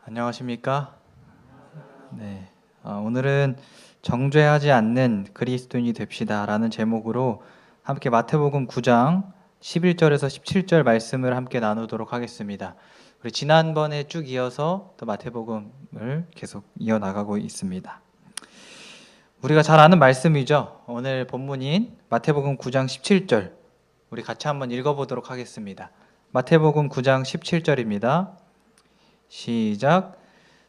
안녕하십니까? 네. 오늘은 정죄하지 않는 그리스도인이 됩시다 라는 제목으로 함께 마태복음 9장 11절에서 17절 말씀을 함께 나누도록 하겠습니다. 우리 지난번에 쭉 이어서 또 마태복음을 계속 이어나가고 있습니다. 우리가 잘 아는 말씀이죠. 오늘 본문인 마태복음 9장 17절 우리 같이 한번 읽어보도록 하겠습니다. 마태복음 9장 17절입니다. 시작.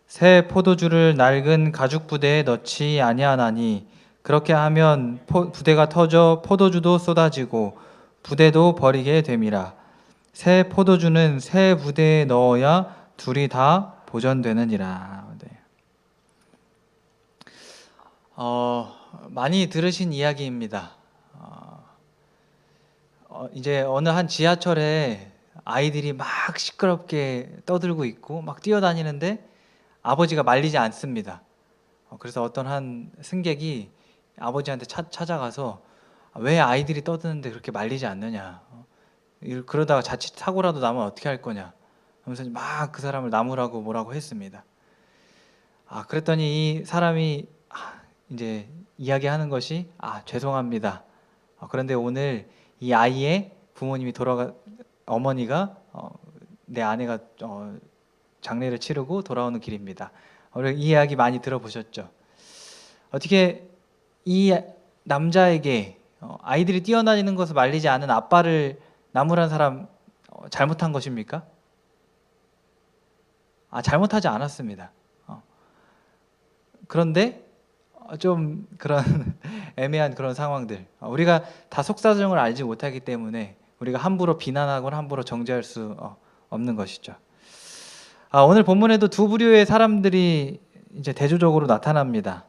새 포도주를 낡은 가죽 부대에 넣지 아니하나니 그렇게 하면 부대가 터져 포도주도 쏟아지고 부대도 버리게 됨이라. 새 포도주는 새 부대에 넣어야 둘이 다 보존되느니라. 네. 많이 들으신 이야기입니다. 이제 어느 한 지하철에 아이들이 막 시끄럽게 떠들고 있고 막 뛰어다니는데 아버지가 말리지 않습니다. 그래서 어떤 한 승객이 아버지한테 찾아가서 왜 아이들이 떠드는데 그렇게 말리지 않느냐, 그러다가 자칫 사고라도 나면 어떻게 할 거냐 하면서 막 그 사람을 나무라고 뭐라고 했습니다. 그랬더니 이 사람이 이제 이야기하는 것이 죄송합니다. 그런데 오늘 이 아이의 부모님이 어머니가 내 아내가 장례를 치르고 돌아오는 길입니다. 우리 이 이야기 많이 들어보셨죠? 어떻게 이 남자에게 아이들이 뛰어다니는 것을 말리지 않은 아빠를 나무란 사람 잘못한 것입니까? 잘못하지 않았습니다. 그런데 좀 그런 애매한 그런 상황들, 우리가 다 속사정을 알지 못하기 때문에 우리가 함부로 비난하거나 함부로 정죄할 수 없는 것이죠. 오늘 본문에도 두 부류의 사람들이 이제 대조적으로 나타납니다.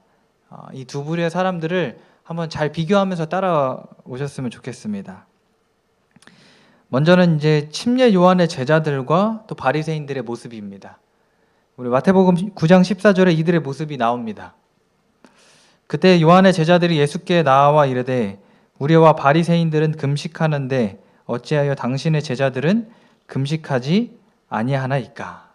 이 두 부류의 사람들을 한번 잘 비교하면서 따라오셨으면 좋겠습니다. 먼저는 이제 침례 요한의 제자들과 또 바리새인들의 모습입니다. 우리 마태복음 9장 14절에 이들의 모습이 나옵니다. 그때 요한의 제자들이 예수께 나와 이르되 우리와 바리새인들은 금식하는데 어찌하여 당신의 제자들은 금식하지 아니하나이까?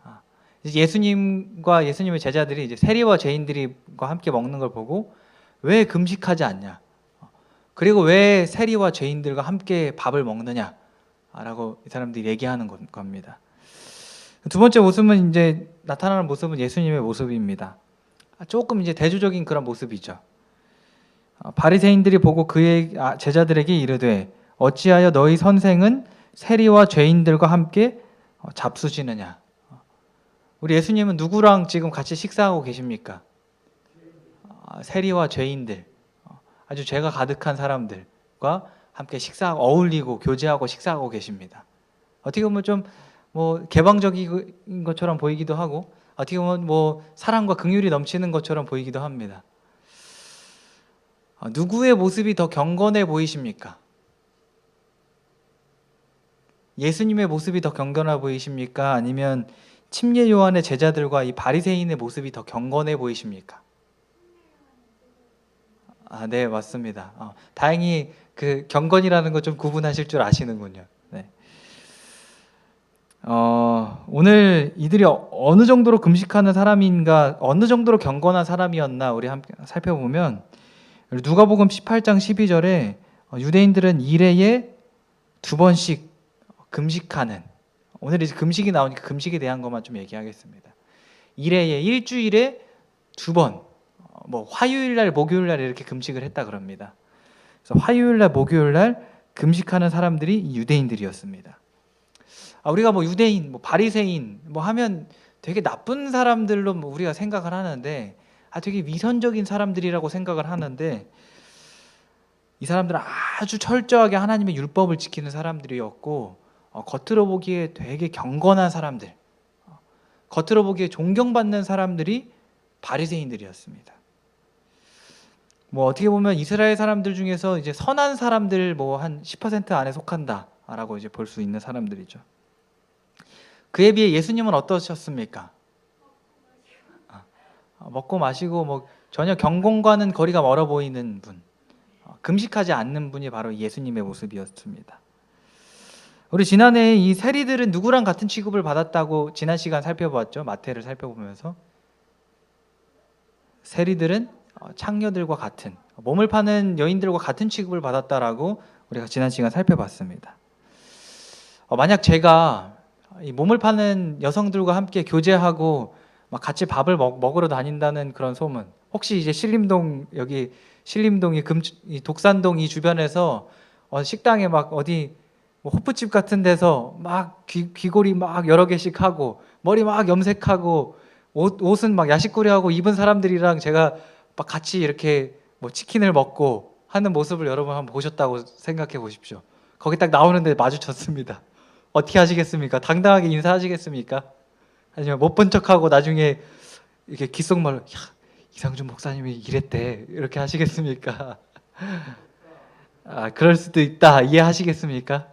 예수님과 예수님의 제자들이 이제 세리와 죄인들과 함께 먹는 걸 보고 왜 금식하지 않냐? 그리고 왜 세리와 죄인들과 함께 밥을 먹느냐라고 이 사람들이 얘기하는 겁니다. 두 번째 모습은 이제 나타나는 모습은 예수님의 모습입니다. 조금 이제 대조적인 그런 모습이죠. 바리새인들이 보고 그의 제자들에게 이르되 어찌하여 너희 선생은 세리와 죄인들과 함께 잡수시느냐? 우리 예수님은 누구랑 지금 같이 식사하고 계십니까? 세리와 죄인들, 아주 죄가 가득한 사람들과 함께 식사하고 어울리고 교제하고 식사하고 계십니다. 어떻게 보면 좀 개방적인 것처럼 보이기도 하고 어떻게 보면 사랑과 긍휼이 넘치는 것처럼 보이기도 합니다. 누구의 모습이 더 경건해 보이십니까? 예수님의 모습이 더 경건해 보이십니까? 아니면 침례 요한의 제자들과 이 바리새인의 모습이 더 경건해 보이십니까? 네, 맞습니다. 다행히 그 경건이라는 거 좀 구분하실 줄 아시는군요. 네. 오늘 이들이 어느 정도로 금식하는 사람인가, 어느 정도로 경건한 사람이었나 우리 함께 살펴보면 누가복음 18장 12절에 유대인들은 일해에 2번씩 금식하는, 오늘 이제 금식이 나오니까 금식에 대한 것만 좀 얘기하겠습니다. 일해에 일주일에 2번, 화요일날 목요일날 이렇게 금식을 했다 그럽니다. 그래서 화요일날 목요일날 금식하는 사람들이 유대인들이었습니다. 우리가 유대인, 바리새인 하면 되게 나쁜 사람들로 우리가 생각을 하는데 되게 위선적인 사람들이라고 생각을 하는데 이 사람들은 아주 철저하게 하나님의 율법을 지키는 사람들이었고 겉으로 보기에 되게 경건한 사람들, 겉으로 보기에 존경받는 사람들이 바리새인들이었습니다. 어떻게 보면 이스라엘 사람들 중에서 이제 선한 사람들 한 10% 안에 속한다라고 이제 볼 수 있는 사람들이죠. 그에 비해 예수님은 어떠셨습니까? 먹고 마시고 전혀 경건과는 거리가 멀어 보이는 분, 금식하지 않는 분이 바로 예수님의 모습이었습니다. 우리 지난해 이 세리들은 누구랑 같은 취급을 받았다고 지난 시간 살펴봤죠. 마태를 살펴보면서 세리들은 창녀들과 같은, 몸을 파는 여인들과 같은 취급을 받았다라고 우리가 지난 시간 살펴봤습니다. 만약 제가 이 몸을 파는 여성들과 함께 교제하고 막 같이 밥을 먹으러 다닌다는 그런 소문, 혹시 이제 신림동, 여기 신림동이 이 독산동 이 주변에서 식당에 막 어디 뭐 호프집 같은 데서 막 귀걸이 막 여러 개씩 하고 머리 막 염색하고 옷은 막 야식꾸리하고 입은 사람들이랑 제가 막 같이 이렇게 뭐 치킨을 먹고 하는 모습을 여러분 한번 보셨다고 생각해 보십시오. 거기 딱 나오는데 마주쳤습니다. 어떻게 하시겠습니까? 당당하게 인사하시겠습니까? 아니면 못 본 척하고 나중에 이렇게 귓속말로, 야, 이상준 목사님이 이랬대, 이렇게 하시겠습니까? 그럴 수도 있다, 이해하시겠습니까?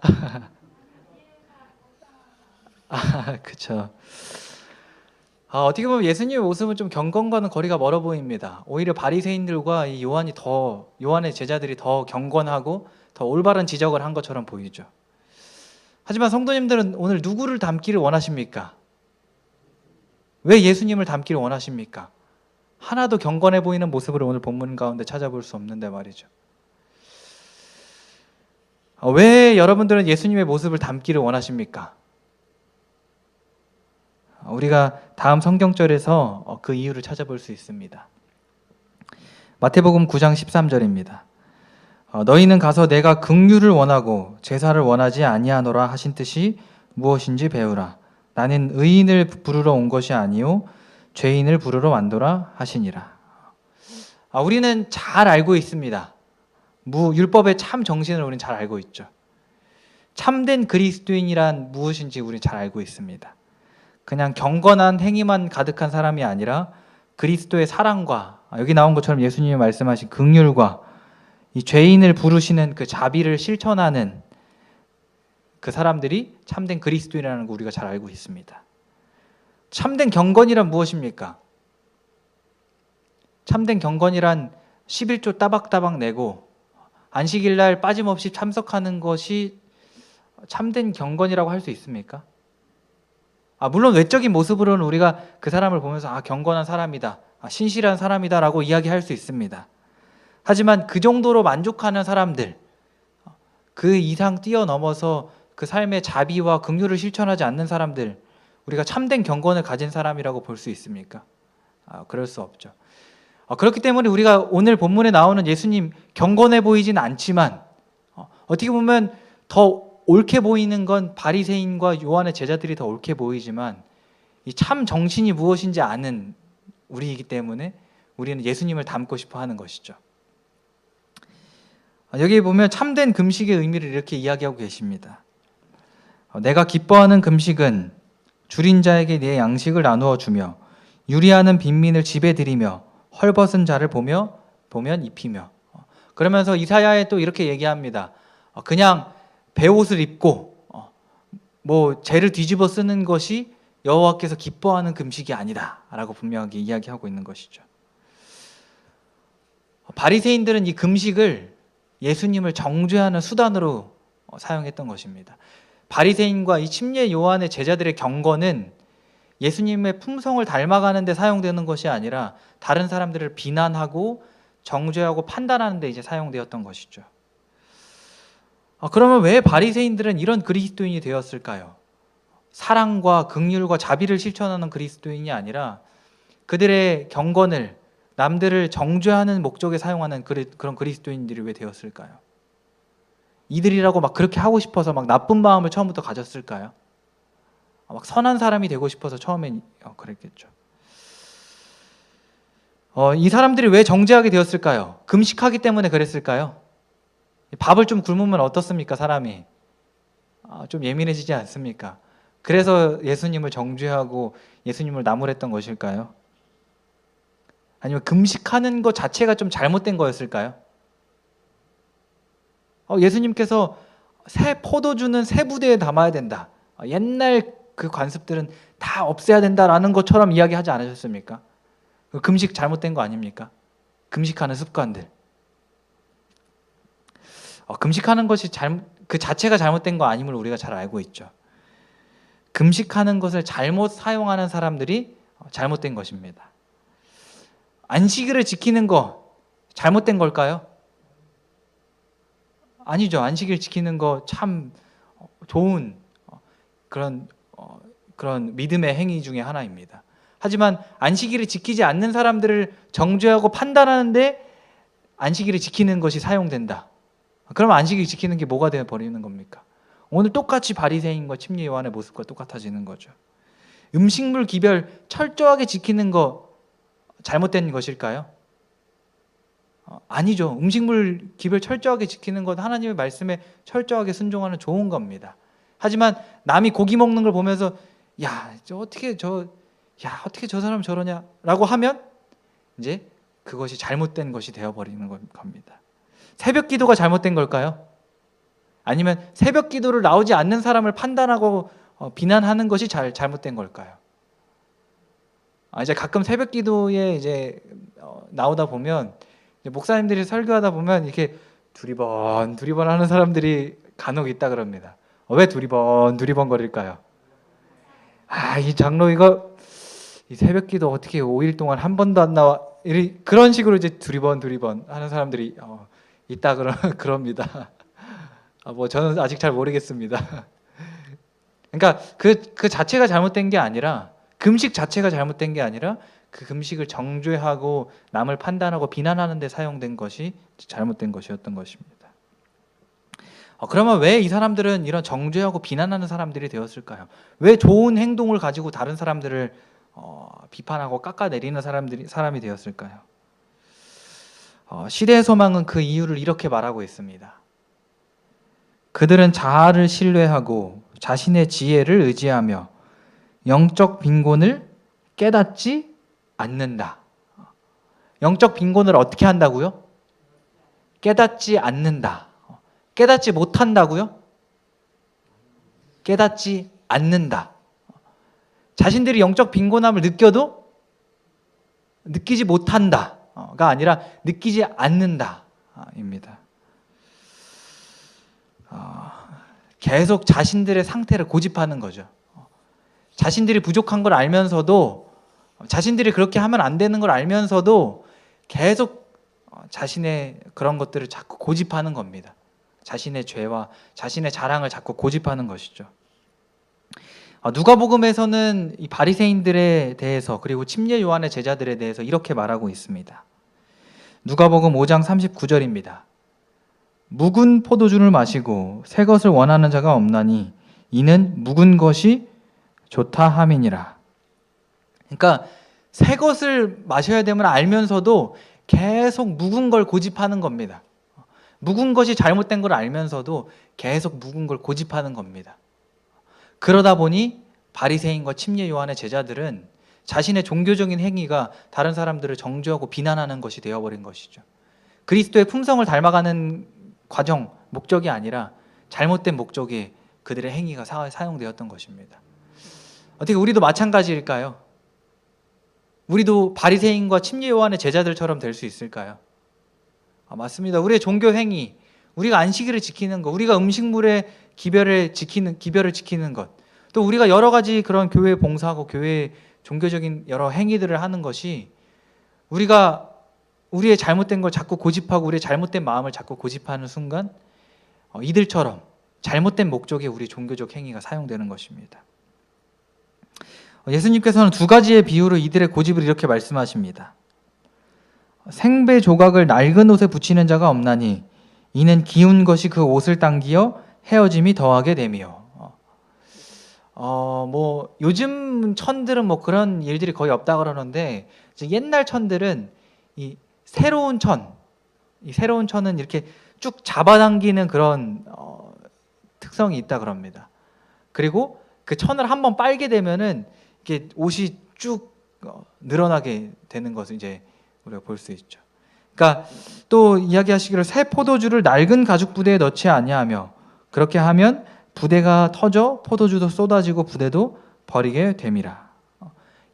그쵸. 어떻게 보면 예수님의 모습은 좀 경건과는 거리가 멀어 보입니다. 오히려 바리새인들과 이 요한의 제자들이 더 경건하고 더 올바른 지적을 한 것처럼 보이죠. 하지만 성도님들은 오늘 누구를 닮기를 원하십니까? 왜 예수님을 닮기를 원하십니까? 하나도 경건해 보이는 모습을 오늘 본문 가운데 찾아볼 수 없는데 말이죠. 왜 여러분들은 예수님의 모습을 닮기를 원하십니까? 우리가 다음 성경절에서 그 이유를 찾아볼 수 있습니다. 마태복음 9장 13절입니다. 너희는 가서 내가 긍휼을 원하고 제사를 원하지 아니하노라 하신 뜻이 무엇인지 배우라. 나는 의인을 부르러 온 것이 아니요 죄인을 부르러 왔노라 하시니라. 우리는 잘 알고 있습니다. 율법의 참 정신을 우리는 잘 알고 있죠. 참된 그리스도인이란 무엇인지 우리는 잘 알고 있습니다. 그냥 경건한 행위만 가득한 사람이 아니라 그리스도의 사랑과 여기 나온 것처럼 예수님이 말씀하신 긍휼과 이 죄인을 부르시는 그 자비를 실천하는 그 사람들이 참된 그리스도인이라는 거 우리가 잘 알고 있습니다. 참된 경건이란 무엇입니까? 참된 경건이란 11조 따박따박 내고 안식일날 빠짐없이 참석하는 것이 참된 경건이라고 할 수 있습니까? 물론 외적인 모습으로는 우리가 그 사람을 보면서 경건한 사람이다, 신실한 사람이다 라고 이야기할 수 있습니다. 하지만 그 정도로 만족하는 사람들, 그 이상 뛰어넘어서 그 삶의 자비와 긍휼을 실천하지 않는 사람들, 우리가 참된 경건을 가진 사람이라고 볼 수 있습니까? 그럴 수 없죠. 그렇기 때문에 우리가 오늘 본문에 나오는 예수님 경건해 보이진 않지만 어떻게 보면 더 옳게 보이는 건 바리새인과 요한의 제자들이 더 옳게 보이지만 이 참 정신이 무엇인지 아는 우리이기 때문에 우리는 예수님을 닮고 싶어 하는 것이죠. 여기 보면 참된 금식의 의미를 이렇게 이야기하고 계십니다. 내가 기뻐하는 금식은 줄인 자에게 내 양식을 나누어 주며 유리하는 빈민을 집에 들이며 헐벗은 자를 보면 입히며. 그러면서 이사야에 또 이렇게 얘기합니다. 그냥 베옷을 입고 뭐 재를 뒤집어 쓰는 것이 여호와께서 기뻐하는 금식이 아니다 라고 분명하게 이야기하고 있는 것이죠. 바리새인들은 이 금식을 예수님을 정죄하는 수단으로 사용했던 것입니다. 바리새인과 이 침례 요한의 제자들의 경건은 예수님의 품성을 닮아가는 데 사용되는 것이 아니라 다른 사람들을 비난하고 정죄하고 판단하는 데 이제 사용되었던 것이죠. 그러면 왜 바리새인들은 이런 그리스도인이 되었을까요? 사랑과 긍휼과 자비를 실천하는 그리스도인이 아니라 그들의 경건을 남들을 정죄하는 목적에 사용하는 그런 그리스도인들이 왜 되었을까요? 이들이라고 막 그렇게 하고 싶어서 막 나쁜 마음을 처음부터 가졌을까요? 막 선한 사람이 되고 싶어서 처음엔 그랬겠죠. 이 사람들이 왜 정죄하게 되었을까요? 금식하기 때문에 그랬을까요? 밥을 좀 굶으면 어떻습니까, 사람이? 좀 예민해지지 않습니까? 그래서 예수님을 정죄하고 예수님을 나무랬던 것일까요? 아니면 금식하는 것 자체가 좀 잘못된 거였을까요? 예수님께서 새 포도주는 새 부대에 담아야 된다. 옛날 그 관습들은 다 없애야 된다라는 것처럼 이야기하지 않으셨습니까? 금식 잘못된 거 아닙니까? 금식하는 습관들. 금식하는 것이 그 자체가 잘못된 거 아님을 우리가 잘 알고 있죠. 금식하는 것을 잘못 사용하는 사람들이 잘못된 것입니다. 안식일을 지키는 거 잘못된 걸까요? 아니죠. 안식일 지키는 거 참 좋은 그런 믿음의 행위 중에 하나입니다. 하지만 안식일을 지키지 않는 사람들을 정죄하고 판단하는데 안식일을 지키는 것이 사용된다. 그럼 안식일 지키는 게 뭐가 되어 버리는 겁니까? 오늘 똑같이 바리새인과 침례 요한의 모습과 똑같아지는 거죠. 음식물 기별 철저하게 지키는 거 잘못된 것일까요? 아니죠. 음식물 기별 철저하게 지키는 것 하나님의 말씀에 철저하게 순종하는 좋은 겁니다. 하지만 남이 고기 먹는 걸 보면서 어떻게 저 사람 저러냐라고 하면 이제 그것이 잘못된 것이 되어버리는 겁니다. 새벽 기도가 잘못된 걸까요? 아니면 새벽 기도를 나오지 않는 사람을 판단하고 비난하는 것이 잘못된 걸까요? 이제 가끔 새벽 기도에 이제 나오다 보면 이제 목사님들이 설교하다 보면 이렇게 두리번 하는 사람들이 간혹 있다 그럽니다. 왜 두리번 거릴까요? 이 장로 이 새벽 기도 어떻게 5일 동안 한 번도 안 나와? 그런 식으로 이제 두리번 하는 사람들이 있다 그럽니다. 저는 아직 잘 모르겠습니다. 그러니까 그 자체가 잘못된 게 아니라 금식 자체가 잘못된 게 아니라 그 금식을 정죄하고 남을 판단하고 비난하는 데 사용된 것이 잘못된 것이었던 것입니다. 그러면 왜 이 사람들은 이런 정죄하고 비난하는 사람들이 되었을까요? 왜 좋은 행동을 가지고 다른 사람들을 비판하고 깎아내리는 사람이 되었을까요? 시대의 소망은 그 이유를 이렇게 말하고 있습니다. 그들은 자아를 신뢰하고 자신의 지혜를 의지하며 영적 빈곤을 깨닫지 않는다. 영적 빈곤을 어떻게 한다고요? 깨닫지 않는다. 깨닫지 못한다고요? 깨닫지 않는다. 자신들이 영적 빈곤함을 느껴도 느끼지 못한다가 아니라 느끼지 않는다입니다. 계속 자신들의 상태를 고집하는 거죠. 자신들이 부족한 걸 알면서도 자신들이 그렇게 하면 안 되는 걸 알면서도 계속 자신의 그런 것들을 자꾸 고집하는 겁니다. 자신의 죄와 자신의 자랑을 자꾸 고집하는 것이죠. 누가복음에서는 이 바리새인들에 대해서 그리고 침례 요한의 제자들에 대해서 이렇게 말하고 있습니다. 누가복음 5장 39절입니다. 묵은 포도주를 마시고 새 것을 원하는 자가 없나니 이는 묵은 것이 좋다 함이니라. 그러니까 새 것을 마셔야 되면 알면서도 계속 묵은 걸 고집하는 겁니다. 묵은 것이 잘못된 걸 알면서도 계속 묵은 걸 고집하는 겁니다. 그러다 보니 바리새인과 침례 요한의 제자들은 자신의 종교적인 행위가 다른 사람들을 정죄하고 비난하는 것이 되어버린 것이죠. 그리스도의 품성을 닮아가는 과정, 목적이 아니라 잘못된 목적에 그들의 행위가 사용되었던 것입니다. 어떻게 우리도 마찬가지일까요? 우리도 바리새인과 침례 요한의 제자들처럼 될 수 있을까요? 맞습니다. 우리의 종교 행위, 우리가 안식일을 지키는 것, 우리가 음식물의 기별을 지키는 것, 또 우리가 여러 가지 그런 교회에 봉사하고 교회의 종교적인 여러 행위들을 하는 것이 우리가 우리의 잘못된 걸 자꾸 고집하고 우리의 잘못된 마음을 자꾸 고집하는 순간 이들처럼 잘못된 목적에 우리 종교적 행위가 사용되는 것입니다. 예수님께서는 두 가지의 비유로 이들의 고집을 이렇게 말씀하십니다. 생배 조각을 낡은 옷에 붙이는 자가 없나니 이는 기운 것이 그 옷을 당기어 헤어짐이 더하게 되며. 요즘 천들은 그런 일들이 거의 없다 그러는데 옛날 천들은 이 새로운 천은 이렇게 쭉 잡아당기는 그런 특성이 있다 그럽니다. 그리고 그 천을 한번 빨게 되면은 이렇게 옷이 쭉 늘어나게 되는 것을 이제 우리가 볼 수 있죠. 그러니까 또 이야기하시기를 새 포도주를 낡은 가죽 부대에 넣지 아니하며 그렇게 하면 부대가 터져 포도주도 쏟아지고 부대도 버리게 됨이라.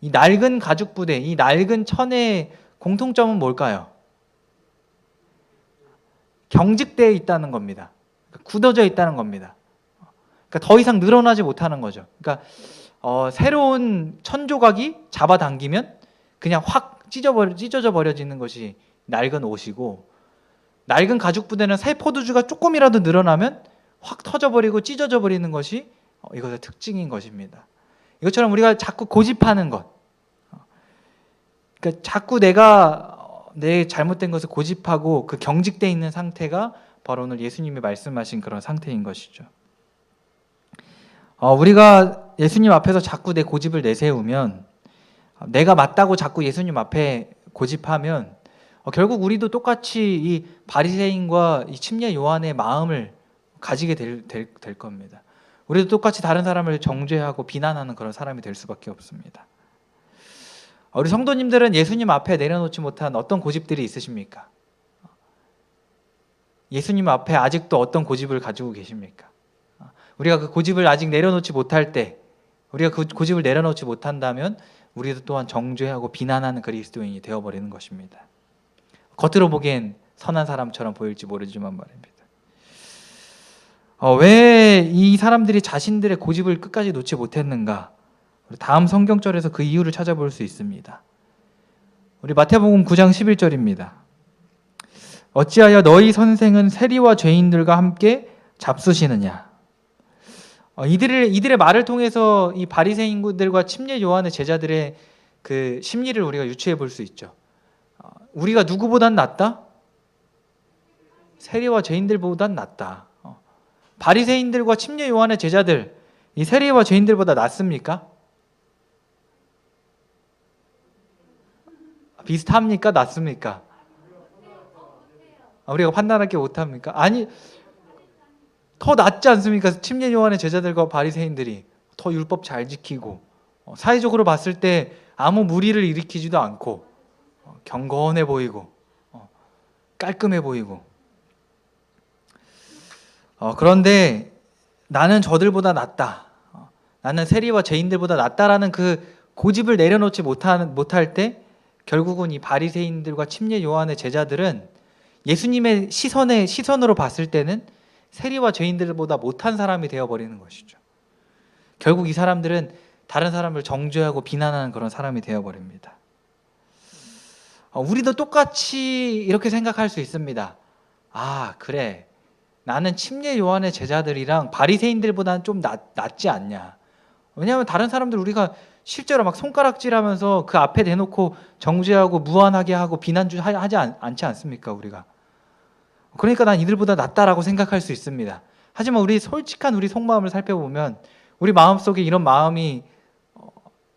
이 낡은 가죽 부대, 이 낡은 천의 공통점은 뭘까요? 경직되어 있다는 겁니다. 굳어져 있다는 겁니다. 그러니까 더 이상 늘어나지 못하는 거죠. 그러니까 새로운 천조각이 잡아당기면 그냥 확 찢어져 버려지는 것이 낡은 옷이고, 낡은 가죽 부대는 새 포도주가 조금이라도 늘어나면 확 터져버리고 찢어져 버리는 것이 이것의 특징인 것입니다. 이것처럼 우리가 자꾸 고집하는 것, 그러니까 자꾸 내가 내 잘못된 것을 고집하고 그 경직되어 있는 상태가 바로 오늘 예수님이 말씀하신 그런 상태인 것이죠. 우리가 예수님 앞에서 자꾸 내 고집을 내세우면, 내가 맞다고 자꾸 예수님 앞에 고집하면 결국 우리도 똑같이 이 바리새인과 이 침례 요한의 마음을 가지게 될 겁니다. 우리도 똑같이 다른 사람을 정죄하고 비난하는 그런 사람이 될 수밖에 없습니다. 우리 성도님들은 예수님 앞에 내려놓지 못한 어떤 고집들이 있으십니까? 예수님 앞에 아직도 어떤 고집을 가지고 계십니까? 우리가 그 고집을 아직 내려놓지 못할 때, 우리가 그 고집을 내려놓지 못한다면 우리도 또한 정죄하고 비난하는 그리스도인이 되어버리는 것입니다. 겉으로 보기엔 선한 사람처럼 보일지 모르지만 말입니다. 왜 이 사람들이 자신들의 고집을 끝까지 놓지 못했는가? 다음 성경절에서 그 이유를 찾아볼 수 있습니다. 우리 마태복음 9장 11절입니다. 어찌하여 너희 선생은 세리와 죄인들과 함께 잡수시느냐? 이들의 말을 통해서 이 바리새인들과 침례 요한의 제자들의 그 심리를 우리가 유추해 볼 수 있죠. 우리가 누구보단 낫다? 세리와 죄인들보단 낫다. 바리새인들과 침례 요한의 제자들, 이 세리와 죄인들보다 낫습니까? 비슷합니까? 낫습니까? 우리가 판단할 게 못합니까? 아니, 더 낫지 않습니까? 침례 요한의 제자들과 바리새인들이 더 율법 잘 지키고, 사회적으로 봤을 때 아무 무리를 일으키지도 않고, 경건해 보이고, 깔끔해 보이고. 그런데 나는 저들보다 낫다, 나는 세리와 죄인들보다 낫다라는 그 고집을 내려놓지 못할 때 결국은 이 바리새인들과 침례 요한의 제자들은 예수님의 시선으로 봤을 때는 세리와 죄인들보다 못한 사람이 되어버리는 것이죠. 결국 이 사람들은 다른 사람을 정죄하고 비난하는 그런 사람이 되어버립니다. 우리도 똑같이 이렇게 생각할 수 있습니다. 그래, 나는 침례 요한의 제자들이랑 바리새인들보다는 좀 낫지 않냐. 왜냐하면 다른 사람들 우리가 실제로 막 손가락질하면서 그 앞에 대놓고 정죄하고 무한하게 하고 비난하지 않지 않습니까, 우리가? 그러니까 난 이들보다 낫다라고 생각할 수 있습니다. 하지만 우리 솔직한 우리 속마음을 살펴보면 우리 마음속에 이런 마음이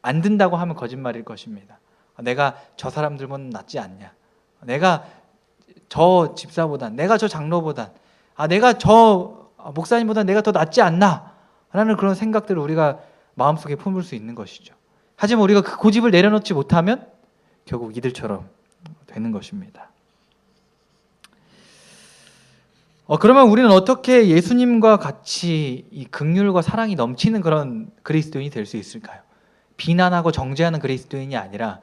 안 든다고 하면 거짓말일 것입니다. 내가 저 사람들보다 낫지 않냐. 내가 저 집사보단, 내가 저 장로보단, 내가 저 목사님보다 내가 더 낫지 않나 라는 그런 생각들을 우리가 마음속에 품을 수 있는 것이죠. 하지만 우리가 그 고집을 내려놓지 못하면 결국 이들처럼 되는 것입니다. 그러면 우리는 어떻게 예수님과 같이 이 긍휼과 사랑이 넘치는 그런 그리스도인이 될 수 있을까요? 비난하고 정죄하는 그리스도인이 아니라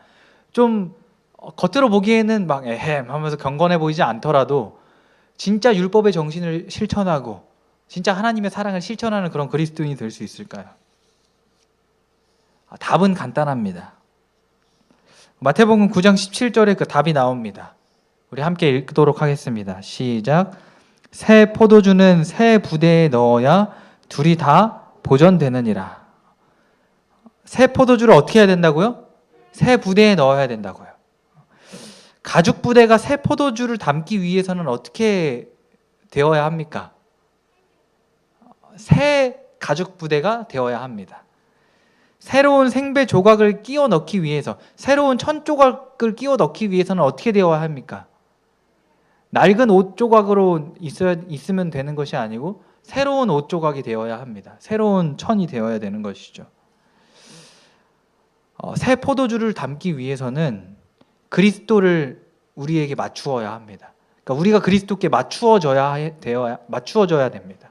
좀 겉으로 보기에는 막 에헴 하면서 경건해 보이지 않더라도 진짜 율법의 정신을 실천하고 진짜 하나님의 사랑을 실천하는 그런 그리스도인이 될 수 있을까요? 답은 간단합니다. 마태복음 9장 17절에 그 답이 나옵니다. 우리 함께 읽도록 하겠습니다. 시작. 새 포도주는 새 부대에 넣어야 둘이 다 보존되느니라. 새 포도주를 어떻게 해야 된다고요? 새 부대에 넣어야 된다고요. 가죽 부대가 새 포도주를 담기 위해서는 어떻게 되어야 합니까? 새 가죽 부대가 되어야 합니다. 새로운 생배 조각을 끼워 넣기 위해서, 새로운 천 조각을 끼워 넣기 위해서는 어떻게 되어야 합니까? 낡은 옷 조각으로 있으면 되는 것이 아니고 새로운 옷 조각이 되어야 합니다. 새로운 천이 되어야 되는 것이죠. 새 포도주를 담기 위해서는 그리스도를 우리에게 맞추어야 합니다. 그러니까 우리가 그리스도께 맞추어져야 됩니다.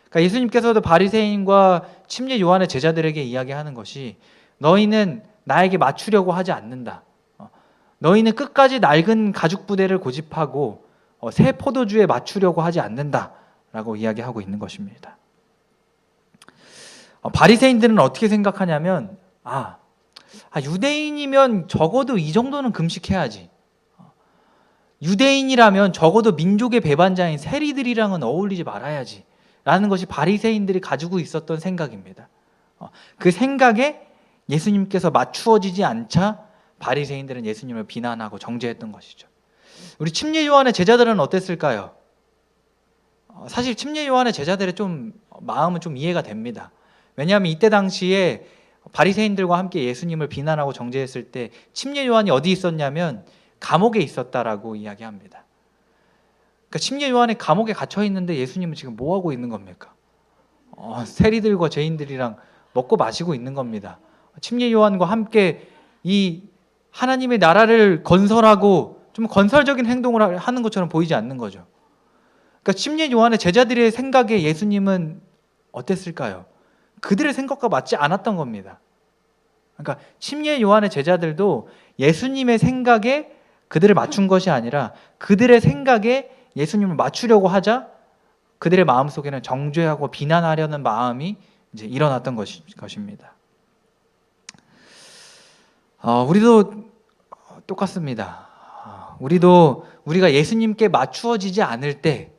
그러니까 예수님께서도 바리새인과 침례 요한의 제자들에게 이야기하는 것이, 너희는 나에게 맞추려고 하지 않는다. 너희는 끝까지 낡은 가죽 부대를 고집하고 새 포도주에 맞추려고 하지 않는다 라고 이야기하고 있는 것입니다. 바리새인들은 어떻게 생각하냐면 유대인이면 적어도 이 정도는 금식해야지. 유대인이라면 적어도 민족의 배반자인 세리들이랑은 어울리지 말아야지 라는 것이 바리새인들이 가지고 있었던 생각입니다. 그 생각에 예수님께서 맞추어지지 않자 바리새인들은 예수님을 비난하고 정죄했던 것이죠. 우리 침례 요한의 제자들은 어땠을까요? 사실 침례 요한의 제자들의 마음은 좀 이해가 됩니다. 왜냐하면 이때 당시에 바리새인들과 함께 예수님을 비난하고 정죄했을 때 침례 요한이 어디 있었냐면 감옥에 있었다라고 이야기합니다. 그러니까 침례 요한이 감옥에 갇혀 있는데 예수님은 지금 뭐 하고 있는 겁니까? 세리들과 죄인들이랑 먹고 마시고 있는 겁니다. 침례 요한과 함께 이 하나님의 나라를 건설하고 좀 건설적인 행동을 하는 것처럼 보이지 않는 거죠. 그러니까 침례 요한의 제자들의 생각에 예수님은 어땠을까요? 그들의 생각과 맞지 않았던 겁니다. 그러니까 침례 요한의 제자들도 예수님의 생각에 그들을 맞춘 것이 아니라 그들의 생각에 예수님을 맞추려고 하자 그들의 마음속에는 정죄하고 비난하려는 마음이 이제 일어났던 것입니다. 우리도 똑같습니다. 우리가 예수님께 맞추어지지 않을 때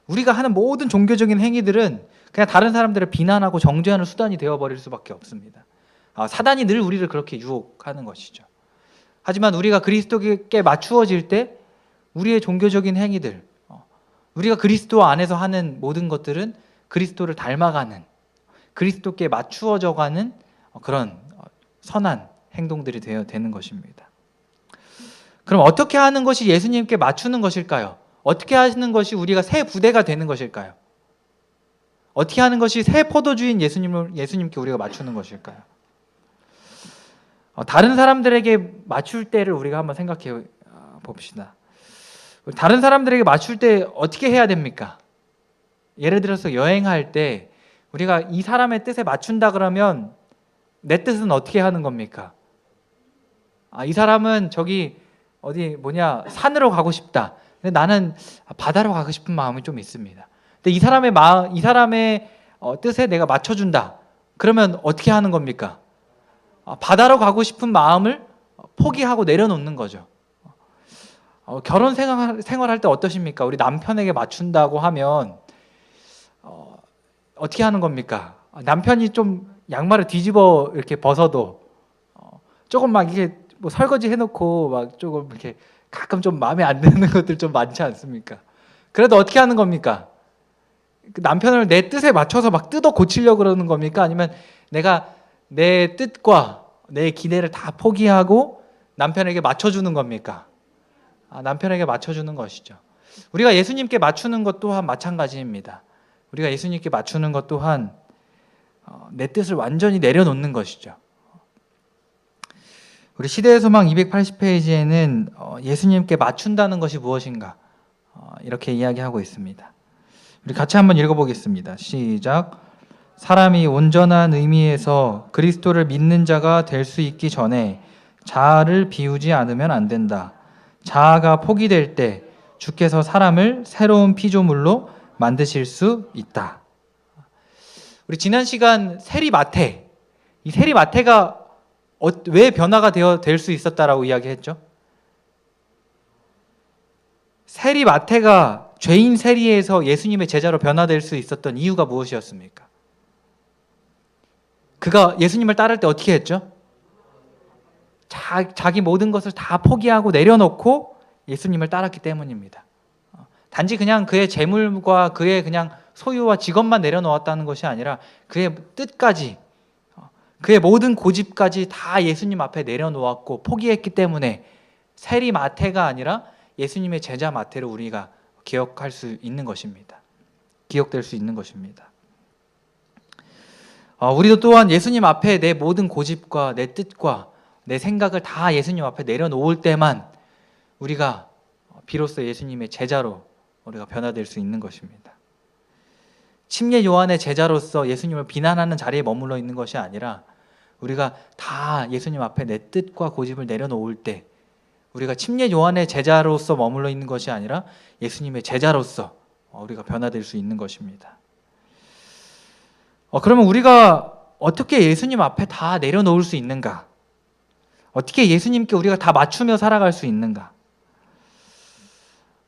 우리가 하는 모든 종교적인 행위들은 그냥 다른 사람들을 비난하고 정죄하는 수단이 되어버릴 수밖에 없습니다. 사단이 늘 우리를 그렇게 유혹하는 것이죠. 하지만 우리가 그리스도께 맞추어질 때 우리의 종교적인 행위들, 우리가 그리스도 안에서 하는 모든 것들은 그리스도를 닮아가는, 그리스도께 맞추어져가는 그런 선한 행동들이 되는 것입니다. 그럼 어떻게 하는 것이 예수님께 맞추는 것일까요? 어떻게 하시는 것이 우리가 새 부대가 되는 것일까요? 어떻게 하는 것이 새 포도주인 예수님께 우리가 맞추는 것일까요? 다른 사람들에게 맞출 때를 우리가 한번 생각해 봅시다. 다른 사람들에게 맞출 때 어떻게 해야 됩니까? 예를 들어서 여행할 때 우리가 이 사람의 뜻에 맞춘다 그러면 내 뜻은 어떻게 하는 겁니까? 이 사람은 저기 산으로 가고 싶다. 근데 나는 바다로 가고 싶은 마음이 좀 있습니다. 근데 이 사람의 뜻에 내가 맞춰준다. 그러면 어떻게 하는 겁니까? 바다로 가고 싶은 마음을 포기하고 내려놓는 거죠. 결혼 생활할 때 어떠십니까? 우리 남편에게 맞춘다고 하면 어떻게 하는 겁니까? 남편이 좀 양말을 뒤집어 이렇게 벗어도 조금 막 이게 뭐 설거지 해놓고 막 조금 이렇게 가끔 좀 마음에 안 드는 것들 좀 많지 않습니까? 그래도 어떻게 하는 겁니까? 남편을 내 뜻에 맞춰서 막 뜯어 고치려고 그러는 겁니까? 아니면 내가 내 뜻과 내 기대를 다 포기하고 남편에게 맞춰주는 겁니까? 남편에게 맞춰주는 것이죠. 우리가 예수님께 맞추는 것 또한 마찬가지입니다. 우리가 예수님께 맞추는 것 또한 내 뜻을 완전히 내려놓는 것이죠. 우리 시대의 소망 280페이지에는 예수님께 맞춘다는 것이 무엇인가 이렇게 이야기하고 있습니다. 우리 같이 한번 읽어보겠습니다. 시작. 사람이 온전한 의미에서 그리스도를 믿는 자가 될 수 있기 전에 자아를 비우지 않으면 안 된다. 자아가 포기될 때 주께서 사람을 새로운 피조물로 만드실 수 있다. 우리 지난 시간 세리마태, 이 세리마태가 왜 변화가 될 수 있었다라고 이야기했죠? 세리마태가 죄인 세리에서 예수님의 제자로 변화될 수 있었던 이유가 무엇이었습니까? 그가 예수님을 따를 때 어떻게 했죠? 자기 모든 것을 다 포기하고 내려놓고 예수님을 따랐기 때문입니다. 단지 그냥 그의 재물과 그의 그냥 소유와 직업만 내려놓았다는 것이 아니라 그의 뜻까지, 그의 모든 고집까지 다 예수님 앞에 내려놓았고 포기했기 때문에 세리 마태가 아니라 예수님의 제자 마태로 우리가 기억할 수 있는 것입니다. 기억될 수 있는 것입니다. 우리도 또한 예수님 앞에 내 모든 고집과 내 뜻과 내 생각을 다 예수님 앞에 내려놓을 때만 우리가 비로소 예수님의 제자로 우리가 변화될 수 있는 것입니다. 침례 요한의 제자로서 예수님을 비난하는 자리에 머물러 있는 것이 아니라 우리가 다 예수님 앞에 내 뜻과 고집을 내려놓을 때 우리가 침례 요한의 제자로서 머물러 있는 것이 아니라 예수님의 제자로서 우리가 변화될 수 있는 것입니다. 그러면 우리가 어떻게 예수님 앞에 다 내려놓을 수 있는가? 어떻게 예수님께 우리가 다 맞추며 살아갈 수 있는가?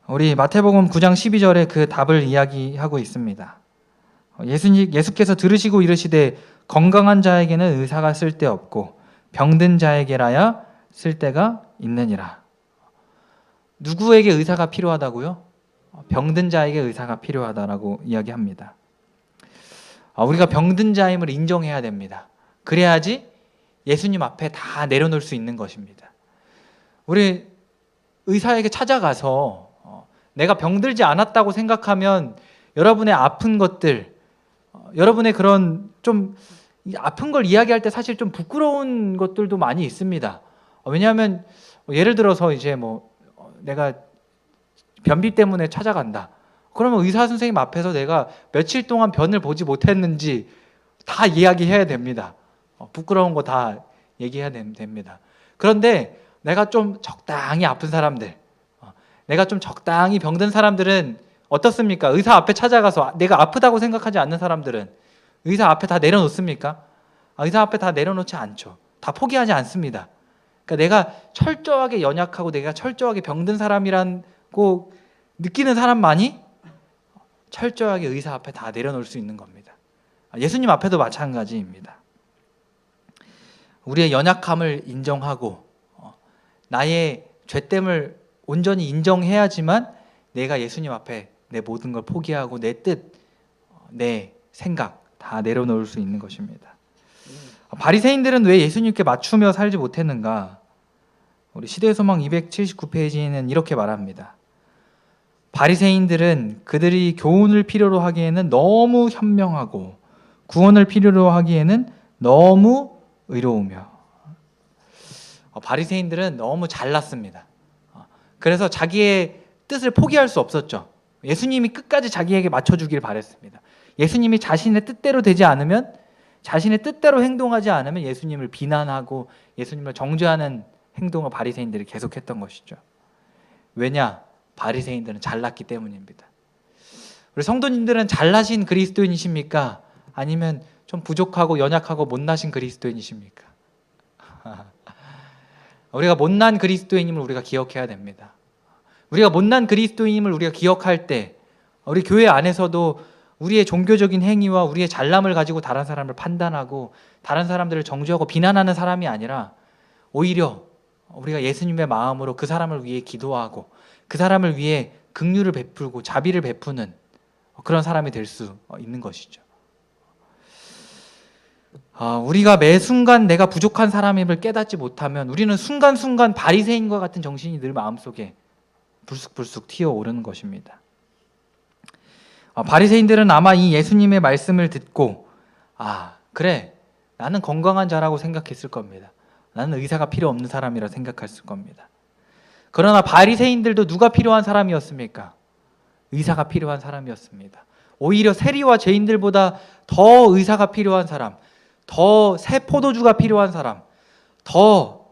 우리 마태복음 9장 12절에 그 답을 이야기하고 있습니다. 예수께서 들으시고 이르시되 건강한 자에게는 의사가 쓸데없고 병든 자에게라야 쓸데가 있느니라. 누구에게 의사가 필요하다고요? 병든 자에게 의사가 필요하다라고 이야기합니다. 우리가 병든 자임을 인정해야 됩니다. 그래야지 예수님 앞에 다 내려놓을 수 있는 것입니다. 우리 의사에게 찾아가서 내가 병들지 않았다고 생각하면 여러분의 아픈 것들, 여러분의 그런 좀 아픈 걸 이야기할 때 사실 좀 부끄러운 것들도 많이 있습니다. 왜냐하면 예를 들어서 이제 내가 변비 때문에 찾아간다. 그러면 의사 선생님 앞에서 내가 며칠 동안 변을 보지 못했는지 다 이야기해야 됩니다. 부끄러운 거 다 얘기해야 됩니다. 그런데 내가 좀 적당히 아픈 사람들, 내가 좀 적당히 병든 사람들은 어떻습니까? 의사 앞에 찾아가서 내가 아프다고 생각하지 않는 사람들은 의사 앞에 다 내려놓습니까? 의사 앞에 다 내려놓지 않죠. 다 포기하지 않습니다. 그러니까 내가 철저하게 연약하고 내가 철저하게 병든 사람이라고 느끼는 사람만이 철저하게 의사 앞에 다 내려놓을 수 있는 겁니다. 예수님 앞에도 마찬가지입니다. 우리의 연약함을 인정하고 나의 죄됨을 온전히 인정해야지만 내가 예수님 앞에 내 모든 걸 포기하고 내 뜻, 내 생각 다 내려놓을 수 있는 것입니다. 바리새인들은 왜 예수님께 맞추며 살지 못했는가? 우리 시대의 소망 279페이지에는 이렇게 말합니다. 바리새인들은 그들이 교훈을 필요로 하기에는 너무 현명하고 구원을 필요로 하기에는 너무 의로우며 바리새인들은 너무 잘났습니다. 그래서 자기의 뜻을 포기할 수 없었죠. 예수님이 끝까지 자기에게 맞춰주길 바랬습니다. 예수님이 자신의 뜻대로 되지 않으면, 자신의 뜻대로 행동하지 않으면 예수님을 비난하고 예수님을 정죄하는 행동을 바리새인들이 계속했던 것이죠. 왜냐? 바리새인들은 잘났기 때문입니다. 우리 성도님들은 잘나신 그리스도인이십니까? 아니면 좀 부족하고 연약하고 못나신 그리스도인이십니까? 우리가 못난 그리스도인임을 우리가 기억해야 됩니다. 우리가 못난 그리스도인임을 우리가 기억할 때 우리 교회 안에서도 우리의 종교적인 행위와 우리의 잘남을 가지고 다른 사람을 판단하고 다른 사람들을 정죄하고 비난하는 사람이 아니라 오히려 우리가 예수님의 마음으로 그 사람을 위해 기도하고 그 사람을 위해 긍휼을 베풀고 자비를 베푸는 그런 사람이 될 수 있는 것이죠. 우리가 매 순간 내가 부족한 사람임을 깨닫지 못하면 우리는 순간순간 바리새인과 같은 정신이 늘 마음속에 불쑥불쑥 튀어오르는 것입니다. 바리새인들은 아마 이 예수님의 말씀을 듣고 그래, 나는 건강한 자라고 생각했을 겁니다. 나는 의사가 필요 없는 사람이라 생각했을 겁니다. 그러나 바리새인들도 누가 필요한 사람이었습니까? 의사가 필요한 사람이었습니다. 오히려 세리와 죄인들보다 더 의사가 필요한 사람, 더 새 포도주가 필요한 사람, 더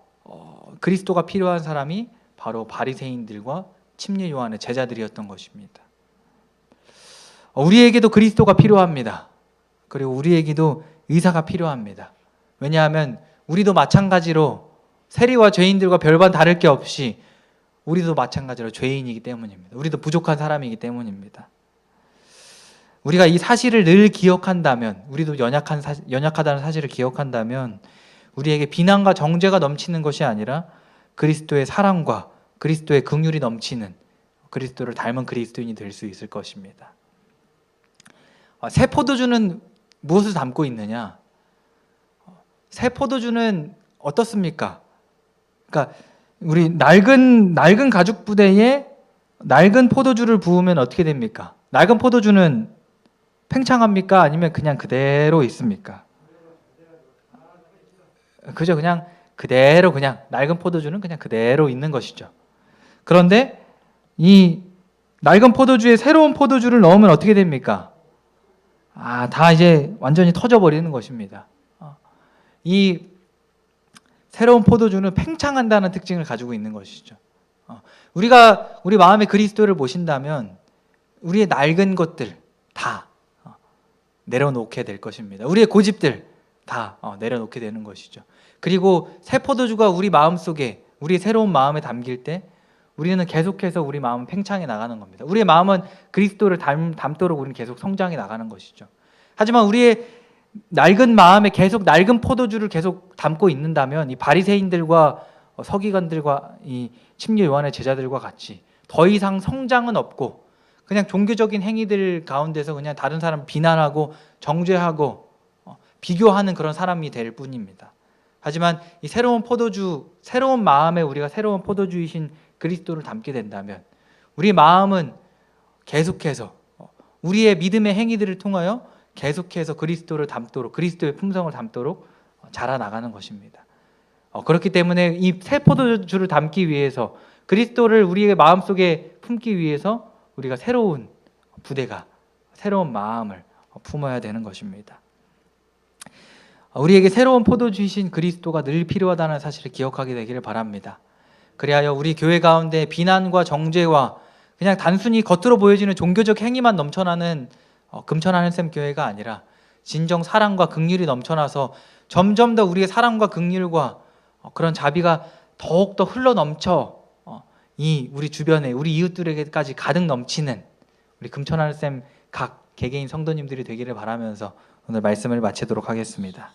그리스도가 필요한 사람이 바로 바리새인들과 침례 요한의 제자들이었던 것입니다. 우리에게도 그리스도가 필요합니다. 그리고 우리에게도 의사가 필요합니다. 왜냐하면 우리도 마찬가지로 세리와 죄인들과 별반 다를 게 없이 우리도 마찬가지로 죄인이기 때문입니다. 우리도 부족한 사람이기 때문입니다. 우리가 이 사실을 늘 기억한다면, 우리도 연약하다는 사실을 기억한다면 우리에게 비난과 정죄가 넘치는 것이 아니라 그리스도의 사랑과 그리스도의 긍휼이 넘치는 그리스도를 닮은 그리스도인이 될 수 있을 것입니다. 새 포도주는 무엇을 담고 있느냐? 새 포도주는 어떻습니까? 그러니까 우리 낡은 가죽 부대에 낡은 포도주를 부으면 어떻게 됩니까? 낡은 포도주는 팽창합니까? 아니면 그냥 그대로 있습니까? 그죠? 그냥 그대로 그냥 낡은 포도주는 그냥 그대로 있는 것이죠. 그런데 이 낡은 포도주에 새로운 포도주를 넣으면 어떻게 됩니까? 다 이제 완전히 터져버리는 것입니다. 이 새로운 포도주는 팽창한다는 특징을 가지고 있는 것이죠. 우리가 우리 마음에 그리스도를 모신다면 우리의 낡은 것들 다 내려놓게 될 것입니다. 우리의 고집들 다 내려놓게 되는 것이죠. 그리고 새 포도주가 우리 마음속에, 우리의 새로운 마음에 담길 때 우리는 계속해서 우리 마음은 팽창해 나가는 겁니다. 우리의 마음은 그리스도를 담도록 우리는 계속 성장해 나가는 것이죠. 하지만 우리의 낡은 마음에 계속 낡은 포도주를 계속 담고 있는다면 이 바리새인들과 서기관들과 이 침례 요한의 제자들과 같이 더 이상 성장은 없고 그냥 종교적인 행위들 가운데서 그냥 다른 사람 비난하고 정죄하고 비교하는 그런 사람이 될 뿐입니다. 하지만 이 새로운 포도주, 새로운 마음에 우리가 새로운 포도주이신 그리스도를 담게 된다면 우리 마음은 계속해서 우리의 믿음의 행위들을 통하여 계속해서 그리스도를 담도록, 그리스도의 품성을 담도록 자라나가는 것입니다. 그렇기 때문에 이 새 포도주를 담기 위해서, 그리스도를 우리의 마음속에 품기 위해서 우리가 새로운 부대가, 새로운 마음을 품어야 되는 것입니다. 우리에게 새로운 포도주이신 그리스도가 늘 필요하다는 사실을 기억하게 되기를 바랍니다. 그리하여 우리 교회 가운데 비난과 정죄와 그냥 단순히 겉으로 보여지는 종교적 행위만 넘쳐나는 금천하는 샘 교회가 아니라 진정 사랑과 긍휼이 넘쳐나서 점점 더 우리의 사랑과 긍휼과 그런 자비가 더욱더 흘러넘쳐 이 우리 주변에 우리 이웃들에게까지 가득 넘치는 우리 금천하는 샘 각 개개인 성도님들이 되기를 바라면서 오늘 말씀을 마치도록 하겠습니다.